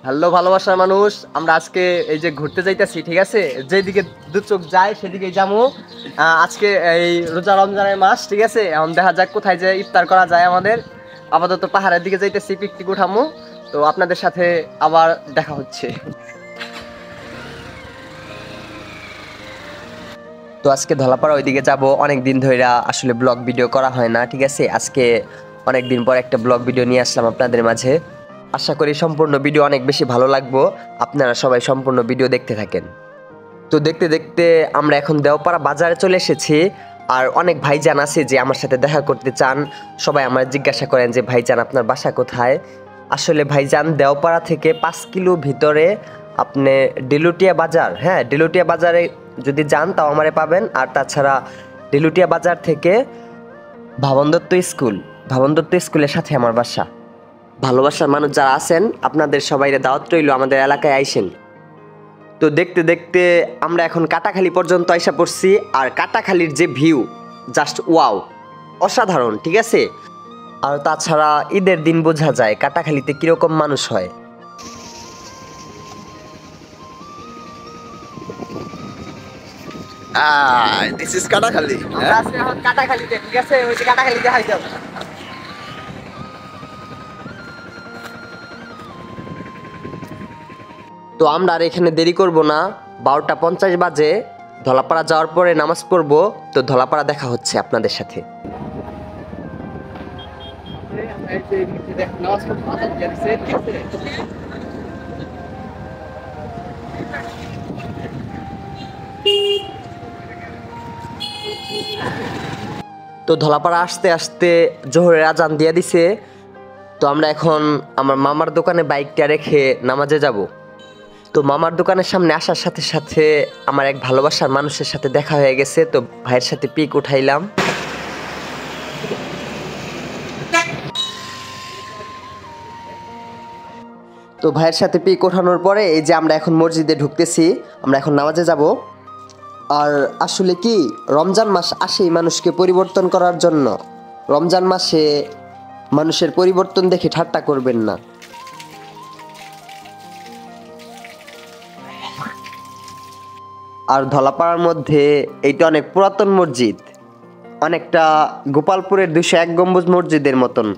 Hello ভালোবাসার মানুষ, আমরা আজকে এই যে ঘুরতে যাইতেছি, ঠিক আছে? যেদিকে দু চোখ যায় সেদিকে যাবো। আজকে এই রোজা রমজানের মাস, ঠিক আছে? এখন দেখা যাক কোথায় যে ইফতার করা যায় আমাদের। আপাতত পাহাড়ের দিকে যাইতেছি, পিকনিক উঠামো। তো আপনাদের সাথে আবার দেখা হচ্ছে। তো আজকে ধলাপাড়া ওইদিকে যাব। অনেক দিন ধরে আসলে ব্লগ ভিডিও করা হয় না, ঠিক আছে? আজকে অনেক দিন পর একটা ব্লগ ভিডিও নিয়ে আসলাম আপনাদের মাঝে। আশা করি সম্পূর্ণ ভিডিও অনেক বেশি ভালো লাগবো, আপনারা সবাই সম্পূর্ণ ভিডিও দেখতে থাকেন। তো দেখতে দেখতে আমরা এখন দেওপাড়া বাজারে চলে এসেছি। আর অনেক ভাইজান আছে যে আমার সাথে দেখা করতে চান। সবাই আমার জিজ্ঞাসা করেন যে ভাইজান আপনার বাসা কোথায়। আসলে ভাইজান দেওপাড়া থেকে 5 কিলো ভিতরে আপনি ডেলুটিয়া বাজার, হ্যাঁ ডেলুটিয়া বাজারে যদি যান তাও আমারে পাবেন। আর তাছাড়া ডেলুটিয়া বাজার থেকে ভাবন দত্ত স্কুলের সাথে আমার বাসা। ভালোবাসার মানুষ যারা আছেন আপনাদের সবাইরে দাওয়াত রইল আমাদের এলাকায় আইসেন। তো দেখতে দেখতে আমরা এখন কাটাখালী পর্যন্ত আইসা পড়ছি। আর কাটাখালীর যে ভিউ, জাস্ট ওয়াও, অসাধারণ, ঠিক আছে? আর তাছাড়া ঈদের দিন বোঝা যায় কাটাখালীতে কিরকম মানুষ হয়। This is Katakali. আমরা আজকে এখন কাটাখালীতে, ঠিক আছে? ওই যে কাটাখালীতে হাই যাব। তো আমরা আর এখানে দেরি করব না, 12:50 বাজে। ধলাপাড়া যাওয়ার পরে নামাজ পড়বো। তো ধলাপাড়া দেখা হচ্ছে আপনাদের সাথে। তো ধলাপাড়া আসতে আসতে জোহরের আজান দিয়ে দিছে। তো আমরা এখন আমার মামার দোকানে বাইকটা রেখে নামাজে যাব। তো মামার দোকানের সামনে আসার সাথে সাথে আমার এক ভালোবাসার মানুষের সাথে দেখা হয়ে গেছে। তো ভাইয়ের সাথে পিক উঠাইলাম। তো ভাইয়ের সাথে পিক ওঠানোর পরে এই যে আমরা এখন মসজিদে ঢুকতেছি, আমরা এখন নামাজে যাব। আর আসলে কি, রমজান মাস আসেই মানুষকে পরিবর্তন করার জন্য। রমজান মাসে মানুষের পরিবর্তন দেখে ঠাট্টা করবেন না। আর ধলাপাড়ার মধ্যে এইটা অনেক পুরাতন মসজিদ, অনেকটা গোপালপুরের 201 গম্বুজ মসজিদের মতন।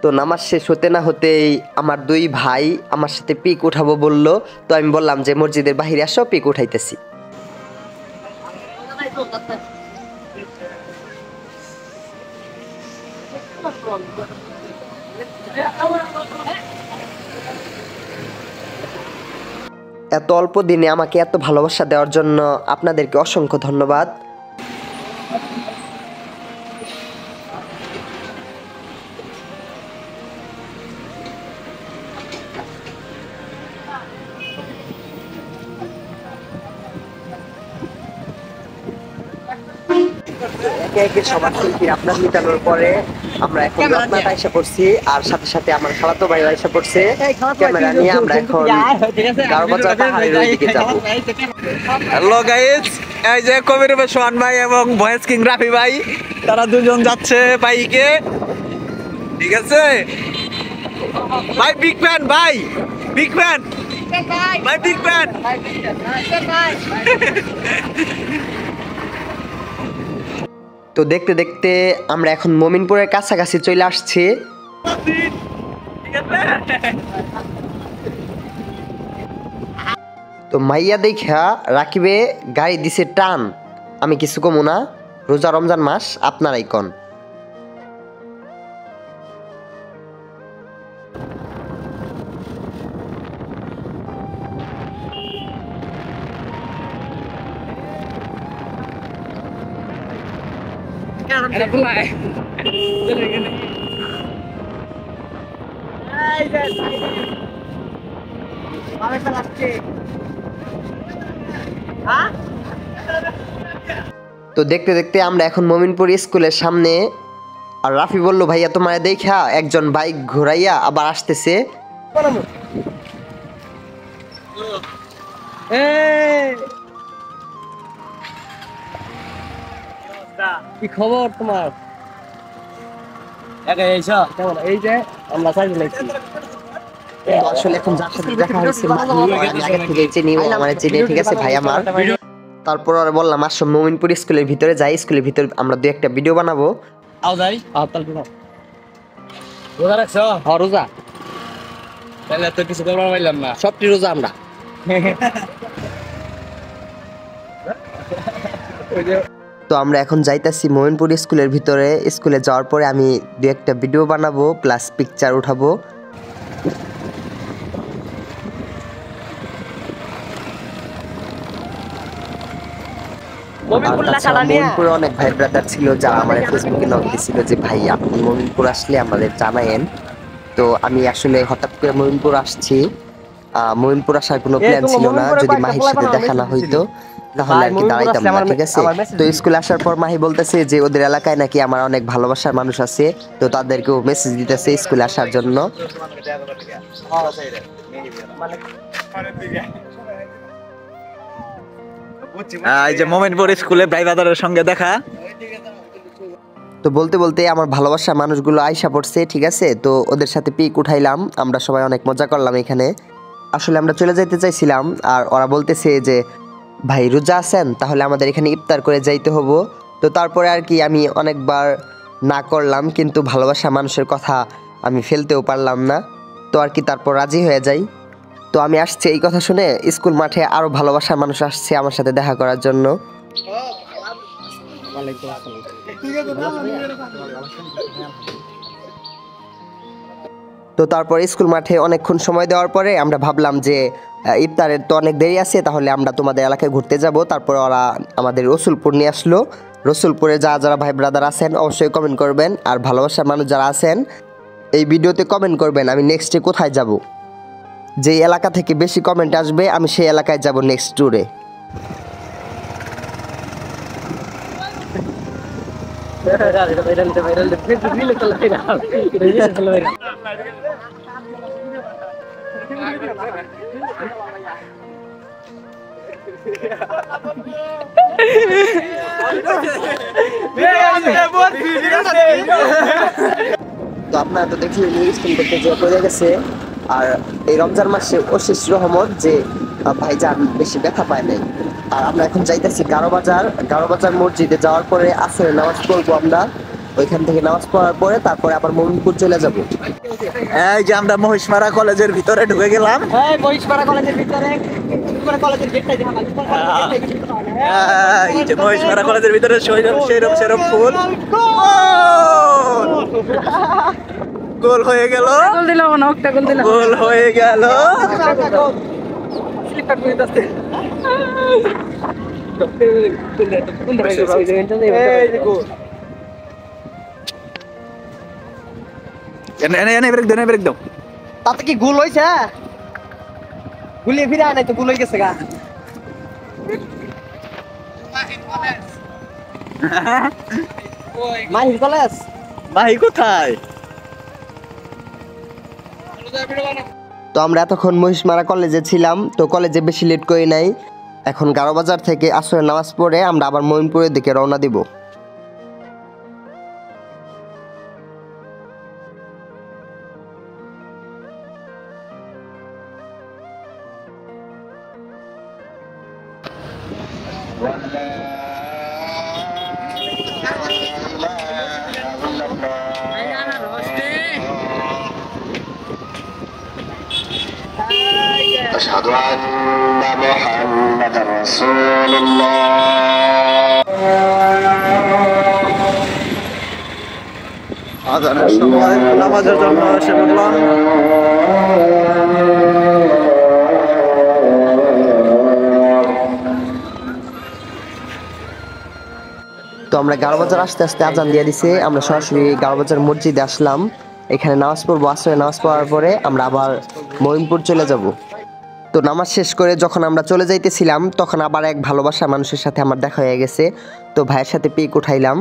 তো নামাজ শেষ হতে না হতেই আমার 2 ভাই আমার সাথে পিক উঠাবো বললো। তো আমি বললাম যে মসজিদের বাহিরে আসো, পিক উঠাইতেছি। এত অল্প দিনে আমাকে এত ভালোবাসা দেওয়ার জন্য আপনাদেরকে অসংখ্য ধন্যবাদ। একে একে সবার শিল্পীর আপনার মিটানোর পরে আমরা এখন রত্নাতে এসে পড়ছি। আর সাথে সাথে আমার খালাতো ভাই এসে পড়ছে ক্যামেরা নিয়ে। আমরা এখন গারবাজার পাহাড়ের ওইদিকে যাব। হ্যালো গাইজ, এই যে কবির সোহান ভাই এবং ভয়েস কিং রাফি ভাই, তারা দুজন যাচ্ছে বাইকে, ঠিক আছে? ভাই বিগ ফ্যান, ভাই বিগ ফ্যান, ভাই বিগ ফ্যান। তো দেখতে দেখতে আমরা এখন মমিনপুরের কাছাকাছি চলে আসছি। তো মাইয়া দেখা রাকিবে গাড়ি দিছে টান। আমি কিছু কমু না, রোজা রমজান মাস, আপনারাই কন। তো দেখতে দেখতে আমরা এখন মমিনপুর স্কুলের সামনে আর রাফি বললো ভাইয়া তোমার দেখা একজন বাইক ঘুরাইয়া আবার আসতেছে। কি খবর তোমার? কেমন? এই যে আমরা সাইকেল লাগছি। আসলে এখন যার সাথে দেখা হয়েছে চিনি, ও আমার চিনি, ঠিক আছে ভাই আমার। তারপর আর বললাম আসো মোমিনপুর স্কুলের ভিতরে যাই, স্কুলের ভিতরে আমরা 2-1টা ভিডিও বানাবো। আও যাই। রোজা রাখছো? হ্যাঁ রোজা। তাহলে তো কিছু করবার পাইলাম না। সবটি রোজা আমরা। তো আমরা এখন যাইতাছি মোমিনপুর স্কুলের ভিতরে। স্কুলে যাওয়ার পরে আমি 2-1টা ভিডিও বানাবো প্লাস পিকচার উঠাবো। মোমিনপুরে অনেক ভাই ব্রাদার ছিল যারা আমার ফেসবুকে নক দিছিল যে ভাই আপনি মোমিনপুর আসলে আমাদের জানায়েন। তো আমি আসলে হঠাৎ করে মোমিনপুর আসছি। মোমিনপুর আসার কোনো প্ল্যান ছিল না, যদি মাহির সাথে দেখা না হইতো তাহলে আর কি দাঁড়াইতাম না, ঠিক আছে। তো স্কুলে আসার পর মাহি বলতেছে যে ওদের এলাকায় নাকি আমার অনেক ভালোবাসার মানুষ আছে, তো তাদেরকেও মেসেজ দিতেছে স্কুলে আসার জন্য। এই যে মোমিনপুর স্কুলে ভাই ব্রাদারের সঙ্গে দেখা। তো বলতে বলতে আমার ভালোবাসার মানুষগুলো আইসা পড়ছে, ঠিক আছে। তো ওদের সাথে পিক উঠাইলাম, আমরা সবাই অনেক মজা করলাম এখানে। আসলে আমরা চলে যাইতে চাইছিলাম, আর ওরা বলতেছে যে ভাই রোজা আছেন, তাহলে আমাদের এখানে ইফতার করে যাইতে হবো। তো তারপরে আর কি আমি অনেকবার না করলাম, কিন্তু ভালোবাসা মানুষের কথা আমি ফেলতেও পারলাম না। তো আর কি তারপর রাজি হয়ে যাই। তো আমি আসছি এই কথা শুনে স্কুল মাঠে আরও ভালোবাসার মানুষ আসছে আমার সাথে দেখা করার জন্য। তো তারপর স্কুল মাঠে অনেকক্ষণ সময় দেওয়ার পরে আমরা ভাবলাম যে ইফতারের তো অনেক দেরি আছে, তাহলে আমরা তোমাদের এলাকায় ঘুরতে যাব। তারপর ওরা আমাদের রসুলপুর নিয়ে আসলো। রসুলপুরে যারা ভাই ব্রাদার আছেন অবশ্যই কমেন্ট করবেন, আর ভালোবাসার মানুষ যারা আছেন এই ভিডিওতে কমেন্ট করবেন আমি নেক্সটে কোথায় যাব। যেই এলাকা থেকে বেশি কমেন্ট আসবে আমি সেই এলাকায় যাব নেক্সট ট্যুরে। তো আপনারা তো দেখলেন স্কুল করতে যে পড়ে গেছে। আর এই রমজান মাসে অশেষ রহমত যে ভাইজান বেশি ব্যথা পায় নাই। আর আমরা এখন যাইতেছি গারোবাজার মসজিদে। যাওয়ার পরে আসরে নামাজ পড়বো আমরা, ওইখান থেকে নামাজ পড়ার পরে তারপরে আবার মোমিনপুর চলে যাব। এই যে আমরা মহিষমারা কলেজের ভিতরে ঢুকে গেলাম। মহিষপাড়া কলেজের ভিতরে কলেজের গেটটা দেখা এই যে মহিষমারা কলেজের ভিতরে সেরম ফুল গোল হয়ে গেল, গোল হয়ে গেল। ব্রেক দাও। তাতে কি গুল হয়েছে? গুলিয়ে ফিরে আয় নাই তো গুল হয়ে গেছে গা। মাহির কলেজ মাহি কোথায়? তো আমরা এতক্ষণ মহিষমারা কলেজে ছিলাম, তো কলেজে বেশি লেট করি নাই। এখন গারোবাজার থেকে আসরের নামাজ পড়ে আমরা আবার মোমিনপুরের দিকে রওনা দিব। أشهد أن محمد رسول الله আজানের সময় নামাজের জন্য এসে পড়লাম। তো আমরা গারোবাজার আস্তে আস্তে আজান দিয়ে দিছে, আমরা সরাসরি গারোবাজার মসজিদে আসলাম। এখানে নামাজ পড়বো, আসরে নামাজ পড়ার পরে আমরা আবার মোমিনপুর চলে যাব। তো নামাজ শেষ করে যখন আমরা চলে যাইতেছিলাম তখন আবার এক ভালোবাসা মানুষের সাথে আমার দেখা হয়ে গেছে। তো ভাইয়ের সাথে পিক উঠাইলাম।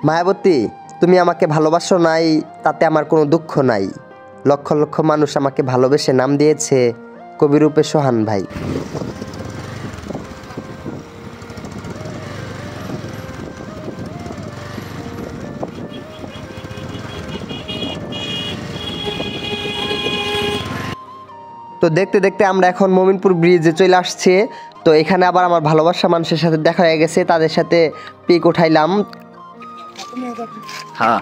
মায়াবতী, তুমি আমাকে ভালোবাসো নাই তাতে আমার কোনো দুঃখ নাই। লক্ষ লক্ষ মানুষ আমাকে ভালোবেসে নাম দিয়েছে কবিরূপে সোহান ভাই। তো দেখতে দেখতে আমরা এখন মোমিনপুর ব্রিজে চলে আসছে। তো এখানে আবার আমার ভালোবাসা মানুষের সাথে দেখা হয়ে গেছে, তাদের সাথে পিক উঠাইলাম। হ্যাঁ,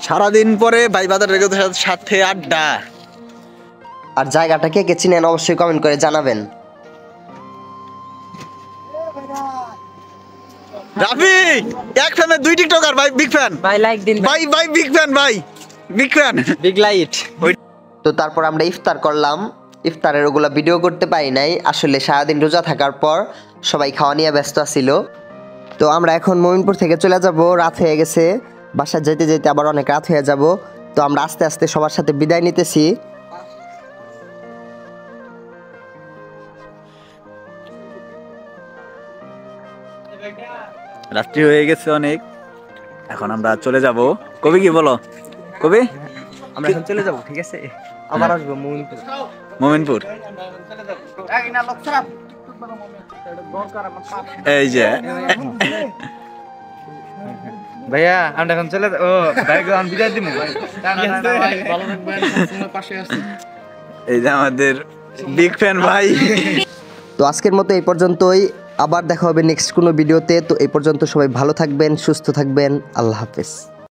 সারাদিন পরে ভাই বাজারের সাথে আড্ডা। আর জায়গাটা কে কে চিনেন অবশ্যই কমেন্ট করে জানাবেন। রাফি এক ফ্যানের 2 টিকটকার ভাই, বিগ ফ্যান ভাই লাইক দিন ভাই, ভাই বিগ ফ্যান ভাই, বিগ ফ্যান। Big light. তো তারপর আমরা ইফতার করলাম। ইফতারের ওগুলা ভিডিও করতে পারি নাই, আসলে সারাদিন রোজা থাকার পর সবাই খাওয়া নিয়ে ব্যস্ত ছিল। তো আমরা এখন মোমিনপুর থেকে চলে যাব, রাত হয়ে গেছে, বাসা যেতে যেতে আবার অনেক রাত হয়ে যাব। তো আমরা আস্তে আস্তে সবার সাথে বিদায় নিতেছি। রাত্রি হয়ে গেছে অনেক, এখন আমরা চলে যাব। কবি কি বলো? কবি আমরা এখন চলে যাব, ঠিক আছে? আবার আসবো মোমিনপুর। মোমিনপুর। এই যে ভাইয়া আমরা এখন চলে ও ভাই এখন বিদায় দিমু ভাই। ভালো থাকবেন, তোমার পাশে আছি। এই যে আমাদের বিগ ফ্যান ভাই। তো আজকের মতো এই পর্যন্তই, আবার দেখা হবে নেক্সট কোনো ভিডিওতে। তো এই পর্যন্ত সবাই ভালো থাকবেন, সুস্থ থাকবেন, আল্লাহ হাফেজ।